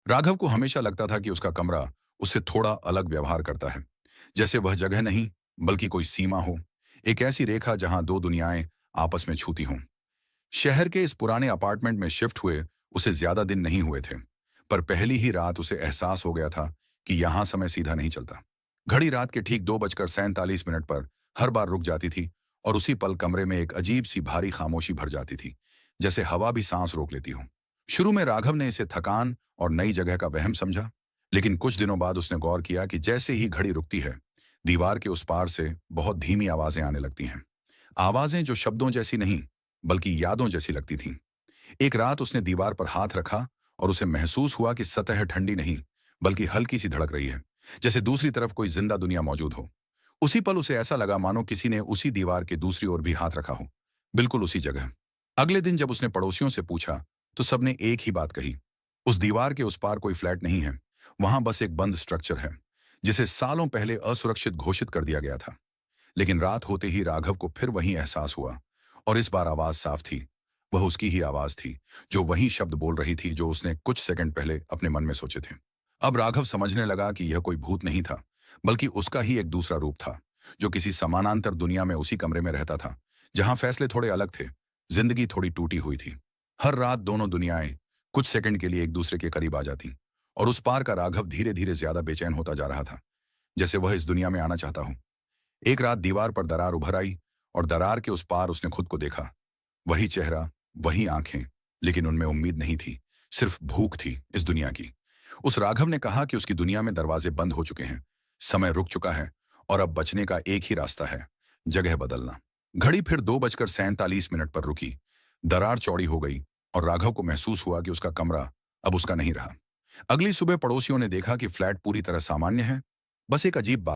राघव को हमेशा लगता था कि उसका कमरा उससे थोड़ा अलग व्यवहार करता है, जैसे वह जगह नहीं बल्कि कोई सीमा हो, एक ऐसी रेखा जहां दो दुनियाएं आपस में छूती हों। शहर के इस पुराने अपार्टमेंट में शिफ्ट हुए उसे ज्यादा दिन नहीं हुए थे, पर पहली ही रात उसे एहसास हो गया था कि यहां समय सीधा नहीं चलता। घड़ी रात के ठीक 2:47 पर हर बार रुक जाती थी, और उसी पल कमरे में एक अजीब सी भारी खामोशी भर जाती थी, जैसे हवा भी सांस रोक लेती हो। शुरू में राघव ने इसे थकान और नई जगह का वहम समझा, लेकिन कुछ दिनों बाद उसने गौर किया कि जैसे ही घड़ी रुकती है, दीवार के उस पार से बहुत धीमी आवाजें आने लगती हैं। आवाजें जो शब्दों जैसी नहीं बल्कि यादों जैसी लगती थीं। एक रात उसने दीवार पर हाथ रखा और उसे महसूस हुआ कि सतह ठंडी नहीं बल्कि हल्की सी धड़क रही है, जैसे दूसरी तरफ कोई जिंदा दुनिया मौजूद हो। उसी पल उसे ऐसा लगा मानो किसी ने उसी दीवार के दूसरी ओर भी हाथ रखा हो, बिल्कुल उसी जगह। अगले दिन जब उसने पड़ोसियों से पूछा तो सबने एक ही बात कही, उस दीवार के उस पार कोई फ्लैट नहीं है, वहां बस एक बंद स्ट्रक्चर है, जिसे सालों पहले असुरक्षित घोषित कर दिया गया था। लेकिन रात होते ही राघव को फिर वही एहसास हुआ, और इस बार आवाज साफ थी। वह उसकी ही आवाज थी, जो वही शब्द बोल रही थी जो उसने कुछ सेकंड पहले अपने मन में सोचे थे। अब राघव समझने लगा कि यह कोई भूत नहीं था, बल्कि उसका ही एक दूसरा रूप था, जो किसी समानांतर दुनिया में उसी कमरे में रहता था, जहां फैसले थोड़े अलग थे, जिंदगी थोड़ी टूटी हुई थी। हर रात दोनों दुनियाएं कुछ सेकंड के लिए एक दूसरे के करीब आ जाती, और उस पार का राघव धीरे धीरे ज्यादा बेचैन होता जा रहा था, जैसे वह इस दुनिया में आना चाहता हो। एक रात दीवार पर दरार उभर आई, और दरार के उस पार उसने खुद को देखा। वही चेहरा, वही आंखें, लेकिन उनमें उम्मीद नहीं थी, सिर्फ भूख थी इस दुनिया की। उस राघव ने कहा कि उसकी दुनिया में दरवाजे बंद हो चुके हैं, समय रुक चुका है, और अब बचने का एक ही रास्ता है, जगह बदलना। घड़ी फिर 2:47 पर रुकी, दरार चौड़ी हो गई, और राघव को महसूस हुआ कि उसका कमरा अब उसका नहीं रहा। अगली सुबह पड़ोसियों ने देखा कि फ्लैट पूरी तरह सामान्य है, बस एक अजीब बात